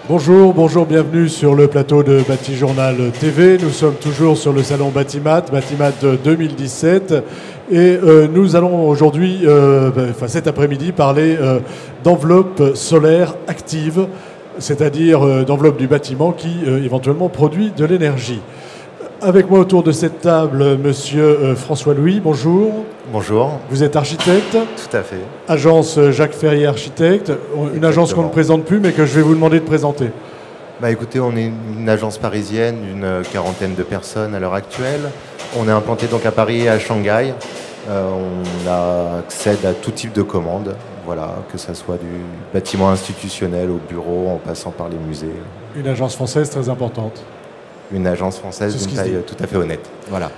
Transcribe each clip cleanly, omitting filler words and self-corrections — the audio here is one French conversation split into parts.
Bonjour, bonjour, bienvenue sur le plateau de Batijournal TV. Nous sommes toujours sur le salon Batimat 2017 et nous allons aujourd'hui, cet après-midi, parler d'enveloppe solaire active, c'est-à-dire d'enveloppe du bâtiment qui éventuellement produit de l'énergie. Avec moi autour de cette table, monsieur François Louis, bonjour. Bonjour. Vous êtes architecte. Tout à fait. Agence Jacques Ferrier Architecte, une agence qu'on ne présente plus mais que je vais vous demander de présenter. Bah écoutez, on est une agence parisienne d'une quarantaine de personnes à l'heure actuelle. On est implanté donc à Paris et à Shanghai. On accède à tout type de commandes, voilà, que ce soit du bâtiment institutionnel au bureau en passant par les musées. Une agence française très importante. Une agence française d'une taille tout à fait honnête. Voilà.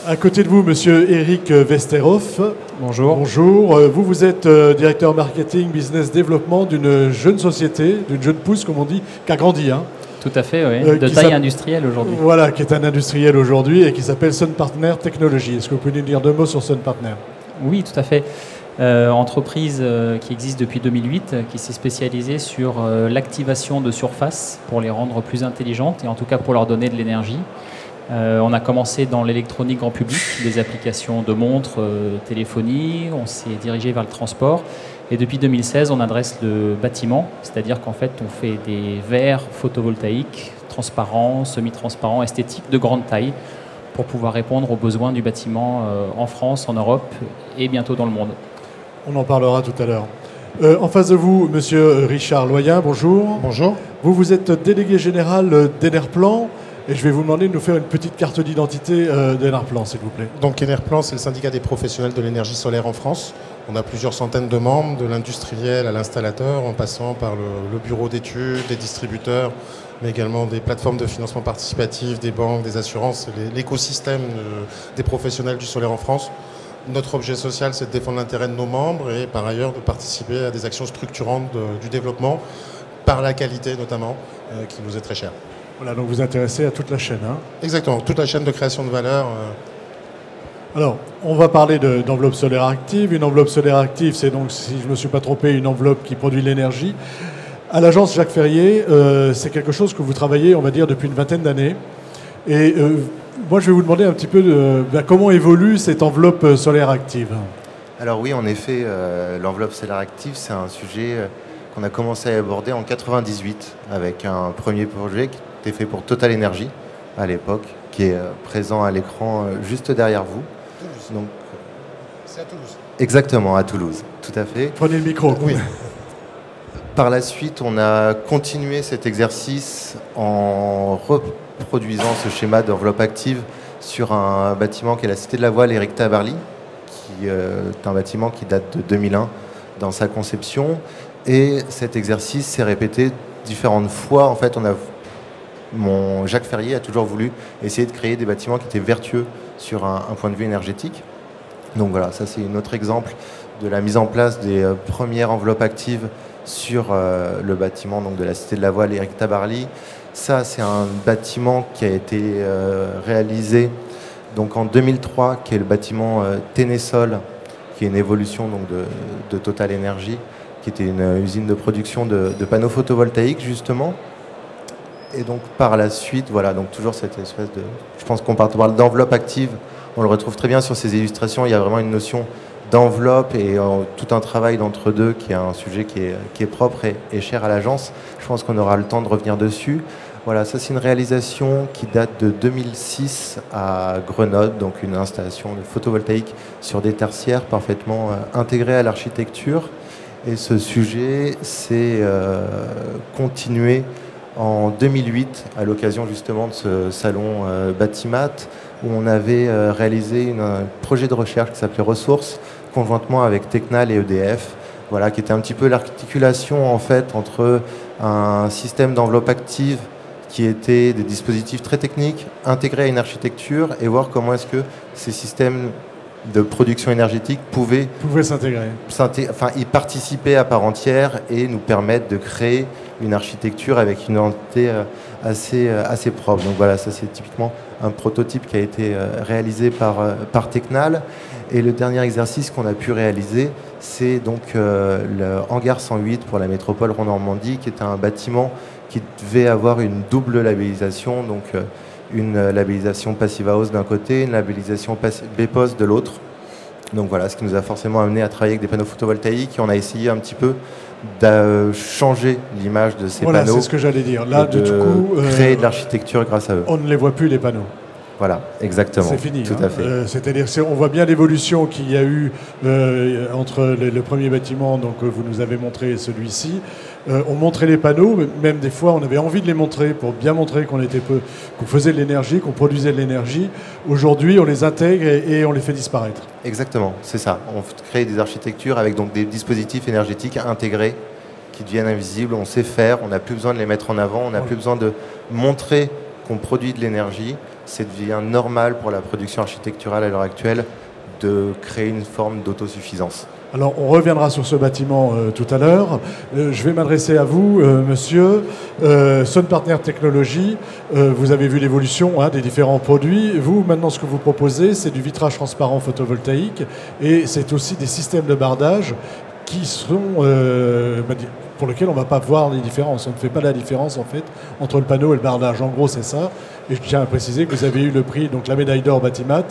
À côté de vous, monsieur Eric Westerhoff. Bonjour. Bonjour. Vous êtes directeur marketing, business développement d'une jeune société, d'une jeune pousse, comme on dit, qui a grandi. Hein, tout à fait, oui. De taille industrielle aujourd'hui. Voilà, qui est un industriel aujourd'hui et qui s'appelle Sun Partner Technology. Est-ce que vous pouvez nous dire deux mots sur Sun Partner? Oui, tout à fait. Entreprise qui existe depuis 2008, qui s'est spécialisée sur l'activation de surfaces pour les rendre plus intelligentes et en tout cas pour leur donner de l'énergie. On a commencé dans l'électronique grand public, des applications de montres, téléphonie, on s'est dirigé vers le transport et depuis 2016 on adresse le bâtiment, c'est-à-dire qu'en fait on fait des verres photovoltaïques transparents, semi-transparents, esthétiques de grande taille pour pouvoir répondre aux besoins du bâtiment en France, en Europe et bientôt dans le monde. On en parlera tout à l'heure. En face de vous, monsieur Richard Loyen, bonjour. Bonjour. Vous êtes délégué général d'Enerplan et je vais vous demander de nous faire une petite carte d'identité d'Enerplan, s'il vous plaît. Donc Enerplan, c'est le syndicat des professionnels de l'énergie solaire en France. On a plusieurs centaines de membres, de l'industriel à l'installateur, en passant par le bureau d'études, des distributeurs, mais également des plateformes de financement participatif, des banques, des assurances, l'écosystème des professionnels du solaire en France. Notre objet social, c'est de défendre l'intérêt de nos membres et par ailleurs de participer à des actions structurantes du développement, par la qualité notamment, qui nous est très chère. Voilà, donc vous vous intéressez à toute la chaîne. Hein. Exactement, toute la chaîne de création de valeur. Alors, on va parler d'enveloppe solaire active. Une enveloppe solaire active, c'est donc, si je ne me suis pas trompé, une enveloppe qui produit de l'énergie. À l'agence Jacques Ferrier, c'est quelque chose que vous travaillez, on va dire, depuis une vingtaine d'années. Et moi, je vais vous demander un petit peu comment évolue cette enveloppe solaire active. Alors oui, en effet, l'enveloppe solaire active, c'est un sujet qu'on a commencé à aborder en 98 avec un premier projet qui était fait pour Total Energy à l'époque, qui est présent à l'écran juste derrière vous. Donc, c'est à Toulouse. Exactement, à Toulouse, tout à fait. Prenez le micro. Oui. Par la suite, on a continué cet exercice en reproduisant ce schéma d'enveloppe active sur un bâtiment qui est la Cité de la Voile Éric Tabarly, qui est un bâtiment qui date de 2001 dans sa conception. Et cet exercice s'est répété différentes fois. En fait, Jacques Ferrier a toujours voulu essayer de créer des bâtiments qui étaient vertueux sur un point de vue énergétique. Donc voilà, ça c'est un autre exemple de la mise en place des premières enveloppes actives sur le bâtiment donc, de la Cité de la Voile Éric Tabarly. Ça, c'est un bâtiment qui a été réalisé donc, en 2003, qui est le bâtiment Ténésol, qui est une évolution donc, de Total Energy, qui était une usine de production de panneaux photovoltaïques, justement. Et donc, par la suite, voilà, donc toujours cette espèce de... Je pense qu'on parle d'enveloppe active. On le retrouve très bien sur ces illustrations. Il y a vraiment une notion d'enveloppe et tout un travail d'entre-deux qui est un sujet qui est propre et cher à l'agence. Je pense qu'on aura le temps de revenir dessus. Voilà, ça c'est une réalisation qui date de 2006 à Grenoble, donc une installation de photovoltaïque sur des tertiaires parfaitement intégrée à l'architecture. Et ce sujet s'est continué en 2008 à l'occasion justement de ce salon Batimat où on avait réalisé un projet de recherche qui s'appelait Ressources conjointement avec Tecnal et EDF, voilà, qui était un petit peu l'articulation en fait entre un système d'enveloppe active qui était des dispositifs très techniques intégrés à une architecture et voir comment est-ce que ces systèmes de production énergétique pouvaient s'intégrer. Enfin, y participer à part entière et nous permettre de créer une architecture avec une identité assez propre. Donc voilà, ça c'est typiquement un prototype qui a été réalisé par Tecnal. Et le dernier exercice qu'on a pu réaliser, c'est donc le hangar 108 pour la métropole Rhône-Normandie, qui est un bâtiment qui devait avoir une double labellisation, donc une labellisation Passive House d'un côté, une labellisation BPOS de l'autre. Donc voilà, ce qui nous a forcément amené à travailler avec des panneaux photovoltaïques, et on a essayé un petit peu de changer l'image de ces voilà, panneaux. C'est ce que j'allais dire. Là, de du coup, créer de l'architecture grâce à eux. On ne les voit plus, les panneaux. Voilà, exactement. C'est fini. Tout à fait. C'est-à-dire, on voit bien l'évolution qu'il y a eu entre le premier bâtiment, donc vous nous avez montré celui-ci. On montrait les panneaux, mais même des fois, on avait envie de les montrer pour bien montrer qu'on faisait de l'énergie, qu'on produisait de l'énergie. Aujourd'hui, on les intègre et on les fait disparaître. Exactement, c'est ça. On crée des architectures avec donc des dispositifs énergétiques intégrés qui deviennent invisibles. On sait faire, on n'a plus besoin de les mettre en avant, on n'a plus besoin de montrer qu'on produit de l'énergie. C'est devient normal pour la production architecturale à l'heure actuelle de créer une forme d'autosuffisance. Alors, on reviendra sur ce bâtiment tout à l'heure. Je vais m'adresser à vous, monsieur. Sun Partner Technologies, vous avez vu l'évolution des différents produits. Vous, maintenant, ce que vous proposez, c'est du vitrage transparent photovoltaïque et c'est aussi des systèmes de bardage qui sont, pour lesquels on ne va pas voir les différences. On ne fait pas la différence, en fait, entre le panneau et le bardage. En gros, c'est ça. Et je tiens à préciser que vous avez eu le prix, donc la médaille d'or Batimat,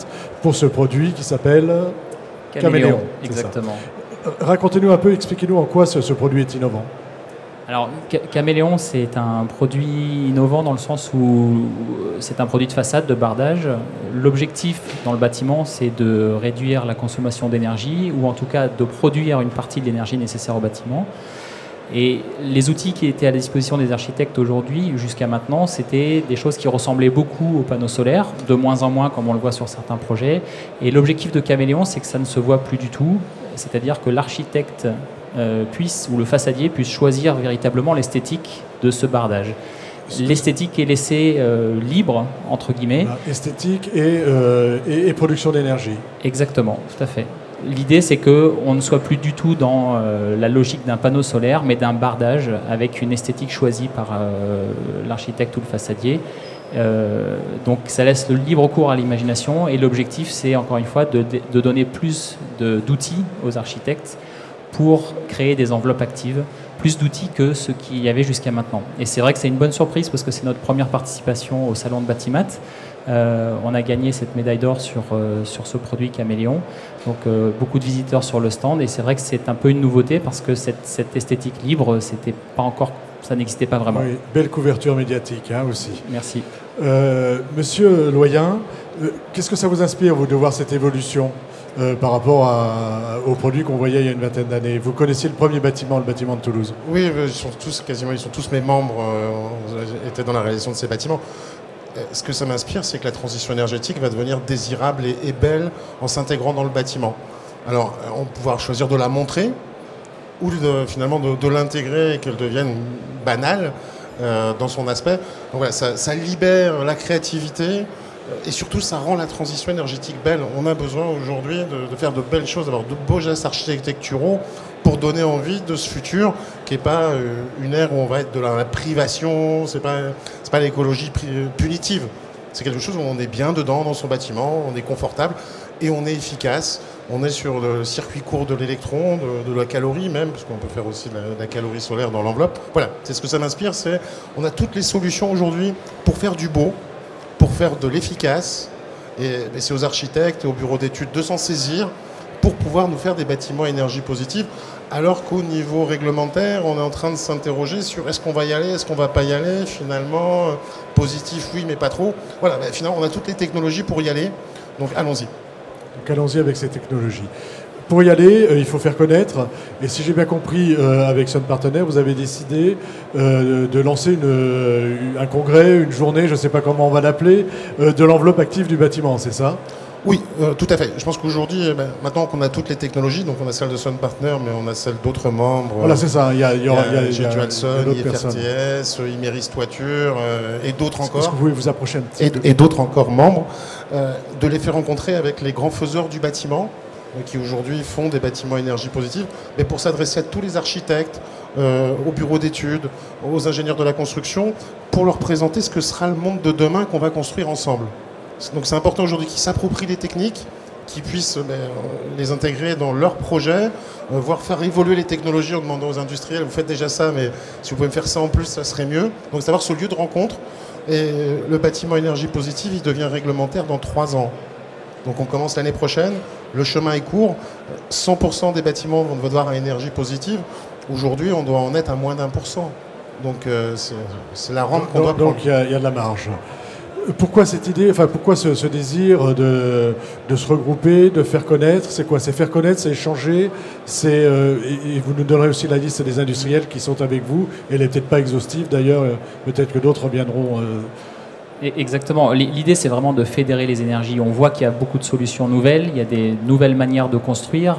pour ce produit qui s'appelle Caméléon. Exactement. Racontez-nous un peu, expliquez-nous en quoi ce produit est innovant. Alors, Caméléon, c'est un produit innovant dans le sens où c'est un produit de façade, de bardage. L'objectif dans le bâtiment, c'est de réduire la consommation d'énergie, ou en tout cas de produire une partie de l'énergie nécessaire au bâtiment. Et les outils qui étaient à la disposition des architectes aujourd'hui, jusqu'à maintenant, c'était des choses qui ressemblaient beaucoup aux panneaux solaires, de moins en moins comme on le voit sur certains projets. Et l'objectif de Caméléon, c'est que ça ne se voit plus du tout. C'est-à-dire que l'architecte ou le façadier puisse choisir véritablement l'esthétique de ce bardage. L'esthétique est laissée libre, entre guillemets. Esthétique et production d'énergie. Exactement, tout à fait. L'idée, c'est qu'on ne soit plus du tout dans la logique d'un panneau solaire, mais d'un bardage avec une esthétique choisie par l'architecte ou le façadier. Donc ça laisse le libre cours à l'imagination, et l'objectif, c'est encore une fois de donner plus d'outils aux architectes pour créer des enveloppes actives, plus d'outils que ce qu'il y avait jusqu'à maintenant. Et c'est vrai que c'est une bonne surprise parce que c'est notre première participation au salon de Batimat. On a gagné cette médaille d'or sur ce produit Caméléon. Donc beaucoup de visiteurs sur le stand, et c'est vrai que c'est un peu une nouveauté parce que cette esthétique libre, ça n'existait pas vraiment. Oui, belle couverture médiatique aussi. Merci. Monsieur Loyen, qu'est-ce que ça vous inspire, vous, de voir cette évolution par rapport aux produits qu'on voyait il y a une vingtaine d'années? Vous connaissiez le premier bâtiment, le bâtiment de Toulouse? Oui, ils sont tous mes membres étaient dans la réalisation de ces bâtiments. Ce que ça m'inspire, c'est que la transition énergétique va devenir désirable et belle en s'intégrant dans le bâtiment. Alors, on va pouvoir choisir de la montrer ou finalement de l'intégrer et qu'elle devienne banale dans son aspect. Donc voilà, ça libère la créativité et surtout ça rend la transition énergétique belle. On a besoin aujourd'hui de faire de belles choses, d'avoir de beaux gestes architecturaux pour donner envie de ce futur qui n'est pas une ère où on va être de la privation, c'est pas l'écologie punitive. C'est quelque chose où on est bien dedans dans son bâtiment, on est confortable et on est efficace. On est sur le circuit court de l'électron, de la calorie même, parce qu'on peut faire aussi de la calorie solaire dans l'enveloppe. Voilà, c'est ce que ça m'inspire, on a toutes les solutions aujourd'hui pour faire du beau, pour faire de l'efficace, et c'est aux architectes et aux bureaux d'études de s'en saisir pour pouvoir nous faire des bâtiments à énergie positive, alors qu'au niveau réglementaire, on est en train de s'interroger sur est-ce qu'on va y aller, est-ce qu'on va pas y aller, finalement, positif oui, mais pas trop. Voilà, finalement, on a toutes les technologies pour y aller, donc allons-y. Donc allons-y avec ces technologies. Pour y aller, il faut faire connaître. Et si j'ai bien compris, avec Sun Partner, vous avez décidé de lancer un congrès, une journée, je ne sais pas comment on va l'appeler, de l'enveloppe active du bâtiment, c'est ça? Oui, tout à fait. Je pense qu'aujourd'hui, maintenant qu'on a toutes les technologies, donc on a celle de Sun Partner, mais on a celle d'autres membres. Voilà, c'est ça. Il y a IFRTS, Imeris Toiture et d'autres encore. Est-ce que vous pouvez vous approcher un petit peu? Et d'autres encore membres, de les faire rencontrer avec les grands faiseurs du bâtiment, qui aujourd'hui font des bâtiments à énergie positive, mais pour s'adresser à tous les architectes, aux bureaux d'études, aux ingénieurs de la construction, pour leur présenter ce que sera le monde de demain qu'on va construire ensemble. Donc c'est important aujourd'hui qu'ils s'approprient les techniques, qui puissent les intégrer dans leurs projets, voire faire évoluer les technologies en demandant aux industriels, vous faites déjà ça, mais si vous pouvez me faire ça en plus, ça serait mieux. Donc c'est avoir ce lieu de rencontre. Et le bâtiment énergie positive, il devient réglementaire dans 3 ans. Donc on commence l'année prochaine, le chemin est court, 100% des bâtiments vont devoir à énergie positive. Aujourd'hui, on doit en être à moins d'1%. Donc c'est la rampe qu'on doit prendre. Donc il y a de la marge. Pourquoi cette idée, enfin pourquoi ce désir de se regrouper, de faire connaître? C'est quoi? C'est faire connaître, c'est échanger, et vous nous donnerez aussi la liste des industriels qui sont avec vous. Elle n'est peut-être pas exhaustive d'ailleurs, peut-être que d'autres reviendront. Exactement. L'idée, c'est vraiment de fédérer les énergies. On voit qu'il y a beaucoup de solutions nouvelles, il y a des nouvelles manières de construire,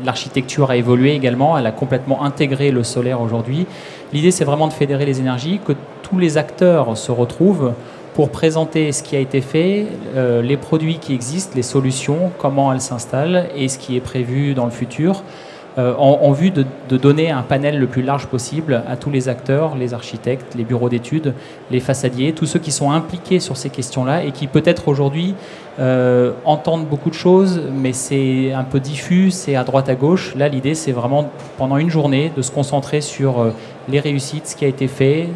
l'architecture a évolué également, elle a complètement intégré le solaire aujourd'hui. L'idée, c'est vraiment de fédérer les énergies, que tous les acteurs se retrouvent pour présenter ce qui a été fait, les produits qui existent, les solutions, comment elles s'installent et ce qui est prévu dans le futur. En vue de donner un panel le plus large possible à tous les acteurs, les architectes, les bureaux d'études, les façadiers, tous ceux qui sont impliqués sur ces questions-là et qui peut-être aujourd'hui entendent beaucoup de choses, mais c'est un peu diffus, c'est à droite à gauche. Là, l'idée, c'est vraiment pendant une journée de se concentrer sur les réussites, ce qui a été fait,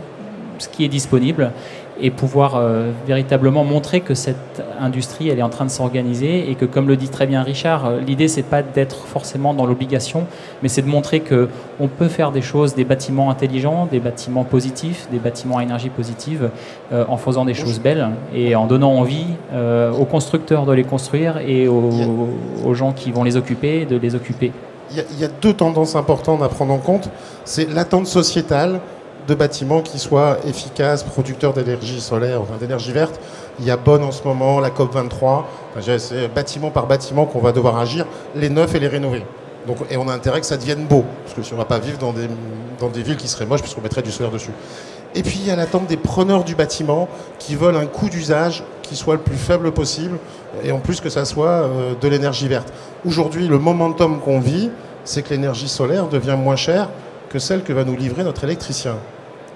ce qui est disponible, et pouvoir véritablement montrer que cette industrie, elle est en train de s'organiser et que, comme le dit très bien Richard, l'idée, c'est pas d'être forcément dans l'obligation, mais c'est de montrer qu'on peut faire des choses, des bâtiments intelligents, des bâtiments positifs, des bâtiments à énergie positive, en faisant des choses belles et en donnant envie aux constructeurs de les construire et aux gens qui vont les occuper, de les occuper. Il y a 2 tendances importantes à prendre en compte. C'est l'attente sociétale de bâtiments qui soient efficaces, producteurs d'énergie solaire, enfin d'énergie verte. Il y a Bonn en ce moment, la COP23. Enfin, c'est bâtiment par bâtiment qu'on va devoir agir, les neufs et les rénover. Donc, et on a intérêt que ça devienne beau, parce que si on ne va pas vivre dans des villes qui seraient moches, puisqu'on mettrait du solaire dessus. Et puis il y a l'attente des preneurs du bâtiment qui veulent un coût d'usage qui soit le plus faible possible, et en plus que ça soit de l'énergie verte. Aujourd'hui, le momentum qu'on vit, c'est que l'énergie solaire devient moins chère que celle que va nous livrer notre électricien.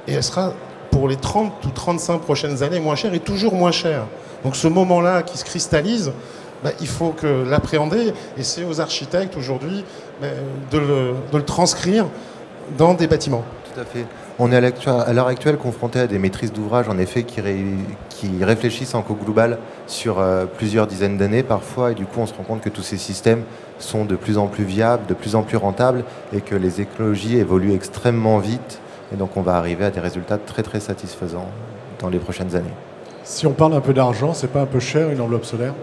Et elle sera, pour les 30 ou 35 prochaines années, moins chère et toujours moins chère. Donc ce moment-là qui se cristallise, il faut que l'appréhender, et c'est aux architectes aujourd'hui de le transcrire dans des bâtiments. Tout à fait. On est à l'heure actuelle confronté à des maîtrises d'ouvrage, en effet, qui réfléchissent en coût global sur plusieurs dizaines d'années parfois, et du coup on se rend compte que tous ces systèmes sont de plus en plus viables, de plus en plus rentables, et que les écologies évoluent extrêmement vite, et donc on va arriver à des résultats très très satisfaisants dans les prochaines années. Si on parle un peu d'argent, c'est pas un peu cher une enveloppe solaire?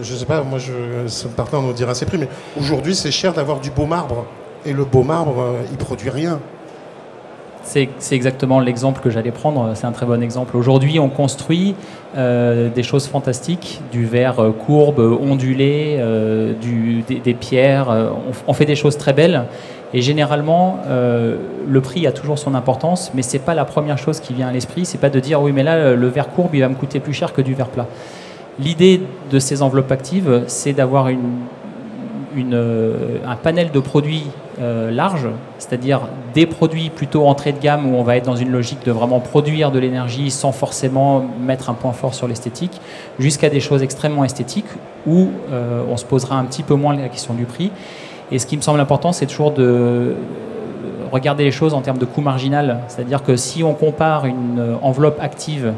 Je sais pas, moi ce partenaire nous dira ses prix, mais aujourd'hui c'est cher d'avoir du beau marbre, et le beau marbre il produit rien. C'est exactement l'exemple que j'allais prendre, c'est un très bon exemple. Aujourd'hui, on construit des choses fantastiques, du verre courbe, ondulé, des pierres, on fait des choses très belles. Et généralement, le prix a toujours son importance, mais c'est pas la première chose qui vient à l'esprit, c'est pas de dire oui mais là le verre courbe il va me coûter plus cher que du verre plat. L'idée de ces enveloppes actives, c'est d'avoir un panel de produits large, c'est-à-dire des produits plutôt entrée de gamme où on va être dans une logique de vraiment produire de l'énergie sans forcément mettre un point fort sur l'esthétique, jusqu'à des choses extrêmement esthétiques où on se posera un petit peu moins la question du prix. Et ce qui me semble important, c'est toujours de regarder les choses en termes de coût marginal, c'est-à-dire que si on compare une enveloppe active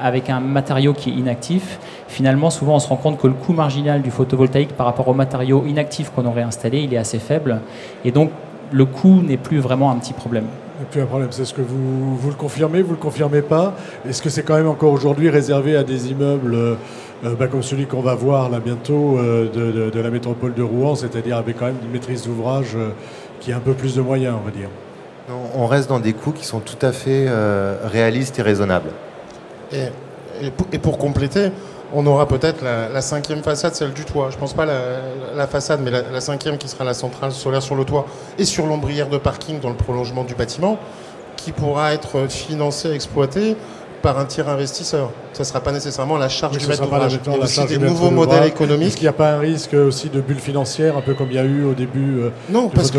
avec un matériau qui est inactif, finalement, souvent, on se rend compte que le coût marginal du photovoltaïque par rapport au matériau inactif qu'on aurait installé, il est assez faible. Et donc, le coût n'est plus vraiment un petit problème. Et puis un problème, c'est ce que vous le confirmez, vous ne le confirmez pas? Est-ce que c'est quand même encore aujourd'hui réservé à des immeubles comme celui qu'on va voir là bientôt de la métropole de Rouen, c'est-à-dire avec quand même une maîtrise d'ouvrage qui a un peu plus de moyens, on va dire? Non, on reste dans des coûts qui sont tout à fait réalistes et raisonnables. Et pour compléter, on aura peut-être la 5e façade, celle du toit. Je ne pense pas la façade, mais la 5e qui sera la centrale solaire sur le toit et sur l'ombrière de parking dans le prolongement du bâtiment, qui pourra être financée, exploitée par un tiers investisseur. Ça ne sera pas nécessairement la charge du maître d'ouvrage. Il y a aussi des nouveaux modèles économiques. Est-ce qu'il n'y a pas un risque aussi de bulle financière, un peu comme il y a eu au début Non, parce que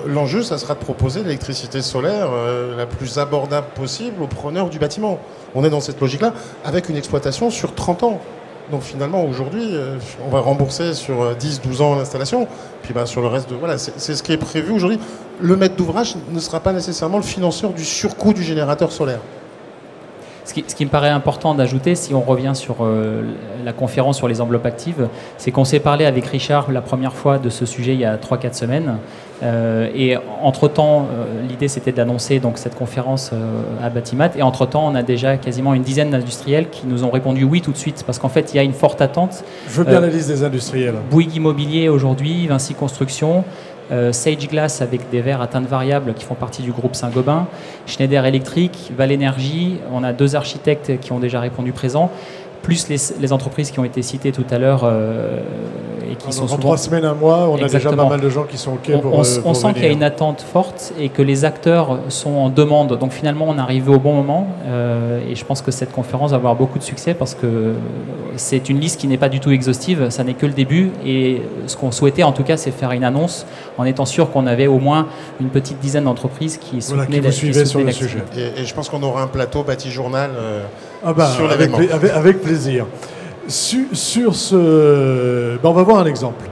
l'enjeu, ça sera de proposer l'électricité solaire la plus abordable possible aux preneurs du bâtiment. On est dans cette logique-là, avec une exploitation sur 30 ans. Donc finalement, aujourd'hui, on va rembourser sur 10-12 ans l'installation. Puis sur le reste, voilà, c'est ce qui est prévu aujourd'hui. Le maître d'ouvrage ne sera pas nécessairement le financeur du surcoût du générateur solaire. Ce qui me paraît important d'ajouter, si on revient sur la conférence sur les enveloppes actives, c'est qu'on s'est parlé avec Richard la première fois de ce sujet il y a 3-4 semaines. Et entre-temps, l'idée c'était d'annoncer donc, cette conférence à Batimat. Et entre-temps, on a déjà quasiment une dizaine d'industriels qui nous ont répondu oui tout de suite. Parce qu'en fait, il y a une forte attente. Je veux bien la liste des industriels. Bouygues Immobilier aujourd'hui, Vinci Construction, Sage Glass avec des verres à teinte variable qui font partie du groupe Saint-Gobain, Schneider Electric, Val Énergie, on a 2 architectes qui ont déjà répondu présent, plus les entreprises qui ont été citées tout à l'heure et qui sont en souvent... 3 semaines, un mois, on Exactement. a déjà pas mal de gens qui sont OK On pour sent qu'il y a une attente forte et que les acteurs sont en demande. Donc finalement, on est arrivé au bon moment et je pense que cette conférence va avoir beaucoup de succès parce que c'est une liste qui n'est pas du tout exhaustive, ça n'est que le début et ce qu'on souhaitait en tout cas, c'est faire une annonce en étant sûr qu'on avait au moins une petite dizaine d'entreprises qui soutenaient qui vous suivaient sur le sujet. Et je pense qu'on aura un plateau Bâti Journal sur avec, l'événement. avec plaisir. Sur ce... on va voir un exemple.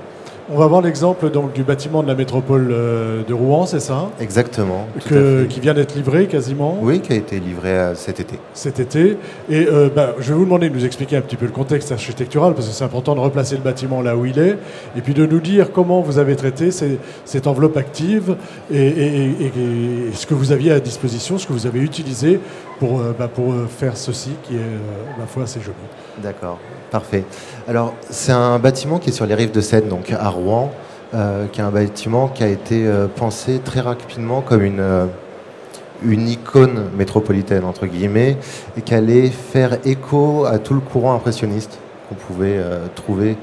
On va voir l'exemple donc, du bâtiment de la métropole de Rouen, c'est ça? Exactement. Qui vient d'être livré quasiment. Oui, qui a été livré cet été. Cet été. Et je vais vous demander de nous expliquer un petit peu le contexte architectural, parce que c'est important de replacer le bâtiment là où il est, et puis de nous dire comment vous avez traité cette enveloppe active et ce que vous aviez à disposition, ce que vous avez utilisé pour faire ceci qui est, ma foi, assez joli. D'accord, parfait. Alors, c'est un bâtiment qui est sur les rives de Seine, donc à Rouen, qui est un bâtiment qui a été pensé très rapidement comme une icône métropolitaine, entre guillemets, et qui allait faire écho à tout le courant impressionniste qu'on pouvait trouver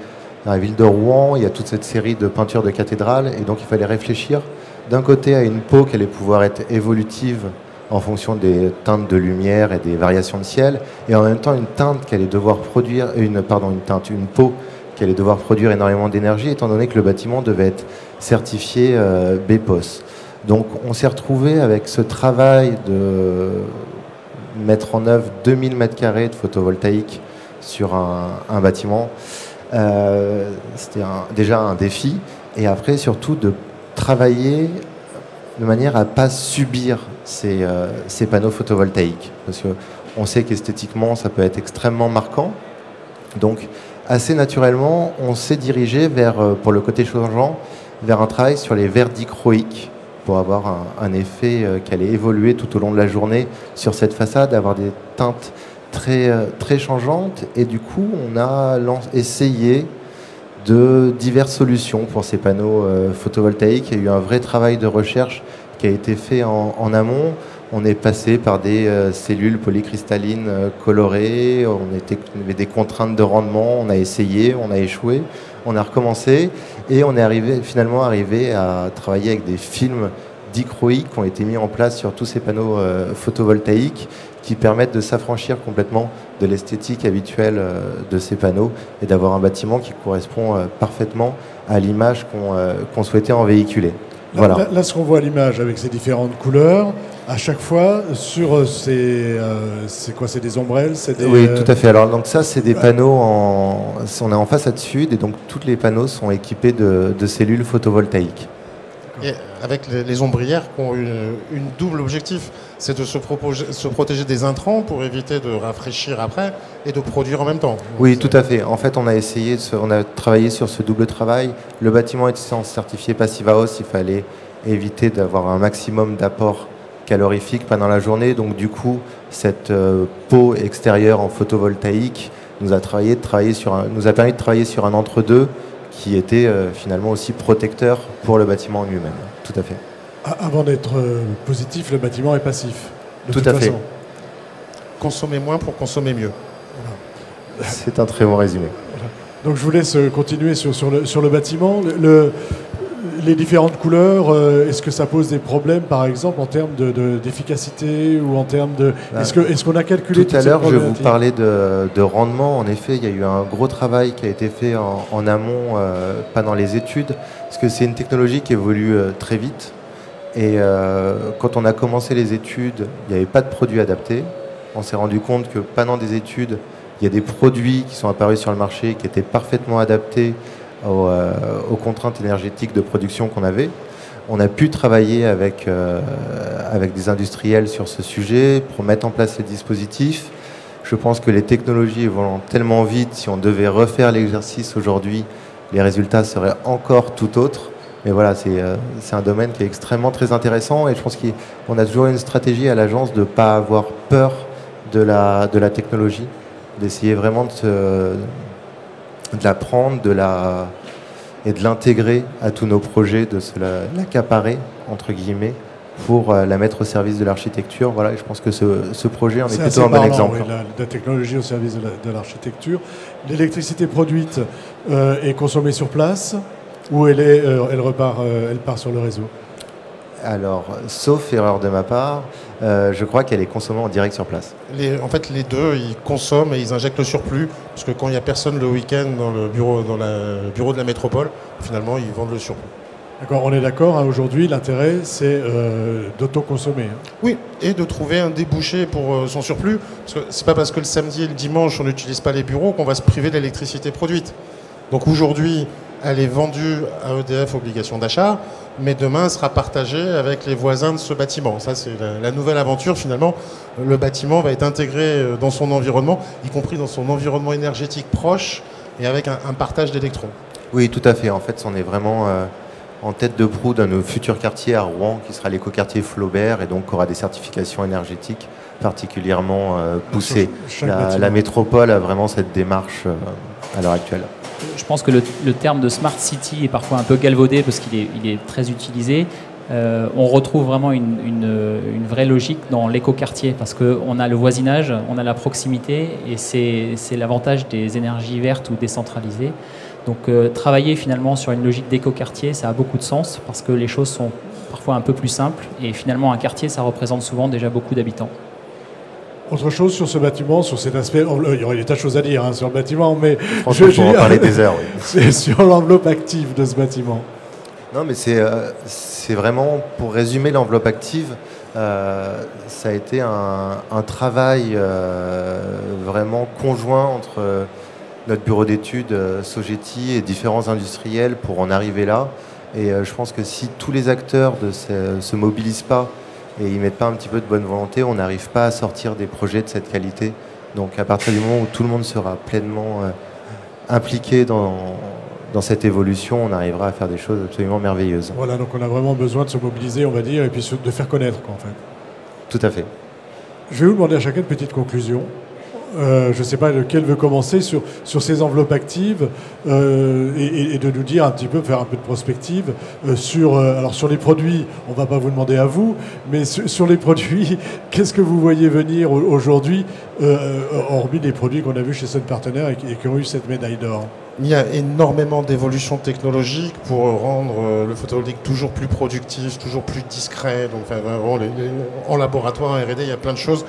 dans la ville de Rouen. Il y a toute cette série de peintures de cathédrales, et donc il fallait réfléchir d'un côté à une peau qui allait pouvoir être évolutive en fonction des teintes de lumière et des variations de ciel, et en même temps une teinte qui allait devoir produire une peau qui allait devoir produire énormément d'énergie, étant donné que le bâtiment devait être certifié BPOS. Donc on s'est retrouvé avec ce travail de mettre en œuvre 2000 m² de photovoltaïque sur un bâtiment. C'était déjà un défi, et après surtout de travailler de manière à ne pas subir ces panneaux photovoltaïques. Parce qu'on sait qu'esthétiquement, ça peut être extrêmement marquant. Donc, assez naturellement, on s'est dirigé pour le côté changeant, vers un travail sur les verres dichroïques, pour avoir un effet qui allait évoluer tout au long de la journée sur cette façade, avoir des teintes très, très changeantes. Et du coup, on a essayé de diverses solutions pour ces panneaux photovoltaïques. Il y a eu un vrai travail de recherche qui a été fait en amont. On est passé par des cellules polycristallines colorées, on avait des contraintes de rendement, on a essayé, on a échoué, on a recommencé et on est finalement arrivé à travailler avec des films dichroïques qui ont été mis en place sur tous ces panneaux photovoltaïques qui permettent de s'affranchir complètement de l'esthétique habituelle de ces panneaux et d'avoir un bâtiment qui correspond parfaitement à l'image qu'on souhaitait en véhiculer. Voilà. Là, ce qu'on voit à l'image avec ces différentes couleurs, à chaque fois, sur c'est quoi? C'est des ombrelles? Oui, tout à fait. Alors, donc ça, c'est des panneaux on est en façade sud, et donc tous les panneaux sont équipés de cellules photovoltaïques. Et avec les ombrières qui ont une double objectif, c'est de se protéger des intrants pour éviter de rafraîchir après et de produire en même temps. Oui, tout à fait. En fait, on a travaillé sur ce double travail. Le bâtiment étant certifié Passivaos, il fallait éviter d'avoir un maximum d'apport calorifique pendant la journée. Donc du coup, cette peau extérieure en photovoltaïque nous a permis de travailler sur un entre-deux qui était finalement aussi protecteur pour le bâtiment en lui-même. Tout à fait. Avant d'être positif, le bâtiment est passif. Tout à fait. Consommer moins pour consommer mieux. Voilà. C'est un très bon résumé. Voilà. Donc je vous laisse continuer sur le bâtiment. Les différentes couleurs, est-ce que ça pose des problèmes, par exemple, en termes d'efficacité ou en termes de... Est-ce qu'on a calculé tout à l'heure, je vous parlais de rendement. En effet, il y a eu un gros travail qui a été fait en amont pendant les études, parce que c'est une technologie qui évolue très vite. Et quand on a commencé les études, il n'y avait pas de produit adapté. On s'est rendu compte que pendant des études, Il y a des produits qui sont apparus sur le marché qui étaient parfaitement adaptés aux contraintes énergétiques de production qu'on avait. On a pu travailler avec des industriels sur ce sujet pour mettre en place les dispositifs. Je pense que les technologies évoluent tellement vite, si on devait refaire l'exercice aujourd'hui, les résultats seraient encore tout autres. Mais voilà, c'est un domaine qui est extrêmement très intéressant et je pense qu'on a toujours une stratégie à l'agence de ne pas avoir peur de la technologie, d'essayer vraiment de la prendre et de l'intégrer à tous nos projets, de se l'accaparer, entre guillemets, pour la mettre au service de l'architecture. Voilà, et je pense que ce projet en est plutôt un bon exemple. Oui, la technologie au service de l'architecture. L'électricité produite est consommée sur place ou elle part sur le réseau? Alors, sauf erreur de ma part, je crois qu'elle est consommée en direct sur place. En fait, les deux, ils consomment et ils injectent le surplus, parce que quand il n'y a personne le week-end dans le bureau de la métropole, finalement, ils vendent le surplus. D'accord, on est d'accord, hein, aujourd'hui, l'intérêt, c'est d'autoconsommer. Hein. Oui, et de trouver un débouché pour son surplus, parce que c'est pas parce que le samedi et le dimanche, on n'utilise pas les bureaux qu'on va se priver de l'électricité produite. Donc aujourd'hui, elle est vendue à EDF, obligation d'achat, mais demain, elle sera partagée avec les voisins de ce bâtiment. Ça, c'est la nouvelle aventure, finalement. Le bâtiment va être intégré dans son environnement, y compris dans son environnement énergétique proche, et avec un partage d'électrons. Oui, tout à fait. En fait, on est vraiment en tête de proue d'un de nos futurs quartiers à Rouen, qui sera l'écoquartier Flaubert, et donc aura des certifications énergétiques particulièrement poussées. La métropole a vraiment cette démarche à l'heure actuelle. Je pense que le terme de Smart City est parfois un peu galvaudé parce qu'il est très utilisé. On retrouve vraiment une vraie logique dans l'écoquartier parce qu'on a le voisinage, on a la proximité et c'est l'avantage des énergies vertes ou décentralisées. Donc travailler finalement sur une logique d'écoquartier, ça a beaucoup de sens parce que les choses sont parfois un peu plus simples et finalement un quartier, ça représente souvent déjà beaucoup d'habitants. Autre chose sur ce bâtiment, sur cet aspect, il y aurait des tas de choses à dire hein, sur le bâtiment, mais franchement, je vais en parler des heures. Oui. C'est sur l'enveloppe active de ce bâtiment. Non, mais c'est vraiment, pour résumer l'enveloppe active, ça a été un travail vraiment conjoint entre notre bureau d'études, Sogeti et différents industriels pour en arriver là. Et je pense que si tous les acteurs se mobilisent pas et ils mettent pas un petit peu de bonne volonté, on n'arrive pas à sortir des projets de cette qualité. Donc à partir du moment où tout le monde sera pleinement impliqué dans cette évolution, on arrivera à faire des choses absolument merveilleuses. Voilà, donc on a vraiment besoin de se mobiliser, on va dire, et puis de faire connaître, quoi, en fait. Tout à fait. Je vais vous demander à chacun une petite conclusion. Je ne sais pas lequel veut commencer sur ces enveloppes actives et de nous dire un petit peu, faire un peu de prospective alors sur les produits, on ne va pas vous demander à vous, mais sur les produits, qu'est-ce que vous voyez venir aujourd'hui, hormis les produits qu'on a vus chez Sun Partenaires et qui ont eu cette médaille d'or? Il y a énormément d'évolutions technologiques pour rendre le photovoltaïque toujours plus productif, toujours plus discret. Donc, vraiment, en laboratoire, en R&D, il y a plein de choses.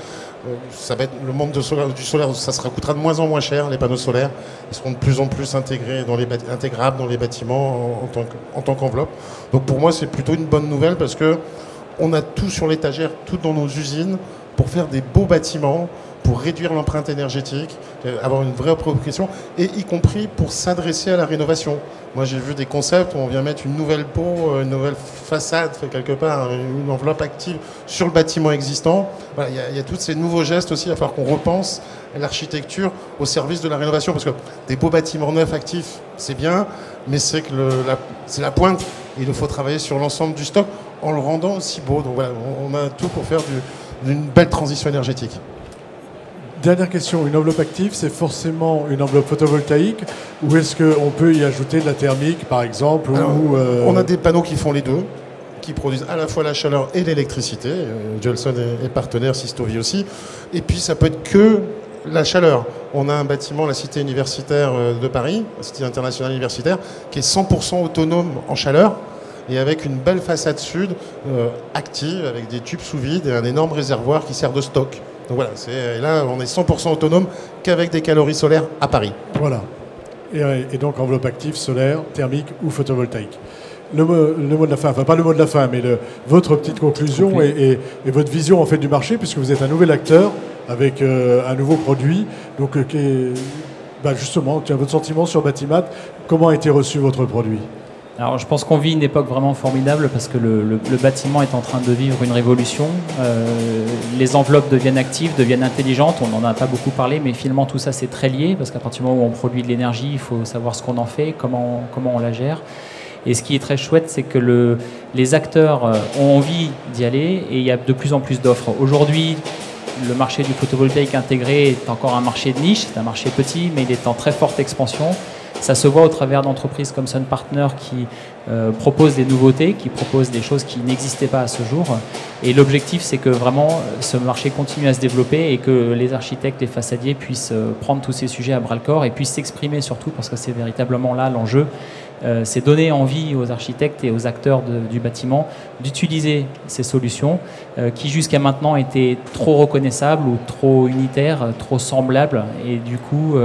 Ça va être le monde du solaire, ça coûtera de moins en moins cher, les panneaux solaires. Ils seront de plus en plus intégrables dans les bâtiments en tant qu'enveloppe. Donc pour moi, c'est plutôt une bonne nouvelle parce qu'on a tout sur l'étagère, tout dans nos usines pour faire des beaux bâtiments, pour réduire l'empreinte énergétique, avoir une vraie appropriation, et y compris pour s'adresser à la rénovation. Moi, j'ai vu des concepts où on vient mettre une nouvelle peau, une nouvelle façade, quelque part, une enveloppe active sur le bâtiment existant. Voilà, il y a tous ces nouveaux gestes aussi, il va falloir qu'on repense l'architecture au service de la rénovation, parce que des beaux bâtiments neufs actifs, c'est bien, mais c'est la pointe. Il faut travailler sur l'ensemble du stock en le rendant aussi beau. Donc voilà, on a tout pour faire d'une belle transition énergétique. Dernière question, une enveloppe active, c'est forcément une enveloppe photovoltaïque ou est-ce qu'on peut y ajouter de la thermique, par exemple? On a des panneaux qui font les deux, qui produisent à la fois la chaleur et l'électricité. Jolson est partenaire, Sistovi aussi. Et puis ça peut être que la chaleur. On a un bâtiment, la Cité universitaire de Paris, la Cité internationale universitaire, qui est 100% autonome en chaleur et avec une belle façade sud active, avec des tubes sous vide et un énorme réservoir qui sert de stock. Donc voilà, et là on est 100% autonome qu'avec des calories solaires à Paris. Voilà. Et donc enveloppe active, solaire, thermique ou photovoltaïque. Le mot de la fin, enfin pas le mot de la fin, mais votre petite conclusion et votre vision en fait du marché, puisque vous êtes un nouvel acteur avec un nouveau produit. Donc, justement, votre sentiment sur Batimat, comment a été reçu votre produit ? Alors, je pense qu'on vit une époque vraiment formidable parce que le bâtiment est en train de vivre une révolution. Les enveloppes deviennent actives, deviennent intelligentes. On n'en a pas beaucoup parlé, mais finalement tout ça c'est très lié parce qu'à partir du moment où on produit de l'énergie, il faut savoir ce qu'on en fait, comment on la gère. Et ce qui est très chouette, c'est que les acteurs ont envie d'y aller et il y a de plus en plus d'offres. Aujourd'hui, le marché du photovoltaïque intégré est encore un marché de niche, c'est un marché petit, mais il est en très forte expansion. Ça se voit au travers d'entreprises comme Sun Partner qui proposent des nouveautés, qui proposent des choses qui n'existaient pas à ce jour. Et l'objectif, c'est que vraiment ce marché continue à se développer et que les architectes, les façadiers puissent prendre tous ces sujets à bras-le-corps et puissent s'exprimer surtout, parce que c'est véritablement là l'enjeu. C'est donner envie aux architectes et aux acteurs du bâtiment d'utiliser ces solutions qui jusqu'à maintenant étaient trop reconnaissables ou trop unitaires, trop semblables et du coup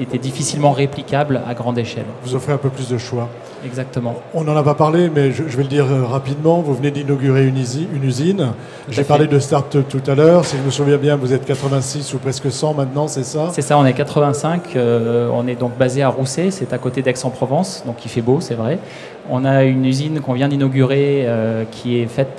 étaient difficilement réplicables à grande échelle. Vous offrez un peu plus de choix. Exactement. On n'en a pas parlé, mais je vais le dire rapidement. Vous venez d'inaugurer une usine. J'ai parlé de start-up tout à l'heure. Si je me souviens bien, vous êtes 86 ou presque 100 maintenant, c'est ça ? C'est ça, on est 85. On est donc basé à Rousset, c'est à côté d'Aix-en-Provence, donc il fait beau, c'est vrai. On a une usine qu'on vient d'inaugurer qui est faite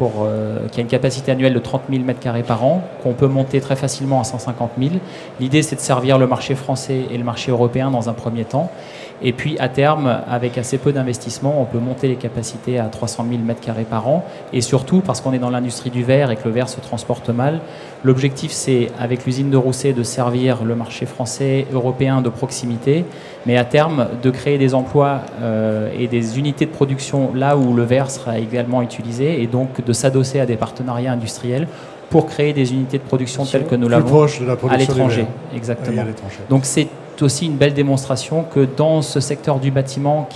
qui a une capacité annuelle de 30 000 m² par an, qu'on peut monter très facilement à 150 000. L'idée, c'est de servir le marché français et le marché européen dans un premier temps. Et puis, à terme, avec assez peu d'investissement, on peut monter les capacités à 300 000 m² par an. Et surtout, parce qu'on est dans l'industrie du verre et que le verre se transporte mal, l'objectif, c'est, avec l'usine de Rousset, de servir le marché français, européen de proximité, mais à terme, de créer des emplois et des unités de production là où le verre sera également utilisé, et donc de s'adosser à des partenariats industriels pour créer des unités de production telles que nous l'avons à l'étranger. Exactement. Donc c'est aussi une belle démonstration que dans ce secteur du bâtiment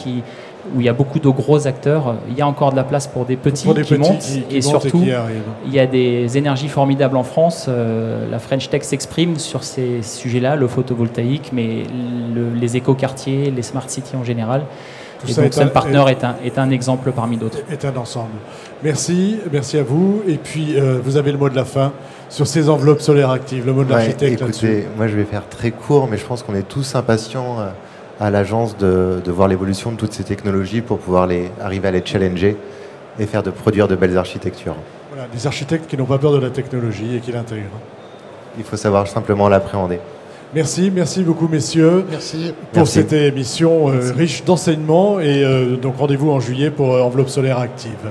où il y a beaucoup de gros acteurs, il y a encore de la place pour des petits qui montent et surtout il y a des énergies formidables en France. La French Tech s'exprime sur ces sujets-là, le photovoltaïque, mais les écoquartiers, les smart cities en général. Et donc Sun Partner est un exemple parmi d'autres. Est un ensemble. Merci à vous. Et puis vous avez le mot de la fin sur ces enveloppes solaires actives, le mot de l'architecte là-dessus. Moi je vais faire très court, mais je pense qu'on est tous impatients à l'agence de voir l'évolution de toutes ces technologies pour pouvoir arriver à les challenger et produire de belles architectures. Voilà, des architectes qui n'ont pas peur de la technologie et qui l'intègrent. Il faut savoir simplement l'appréhender. Merci beaucoup messieurs pour cette émission riche d'enseignements et donc rendez-vous en juillet pour Enveloppe solaire active.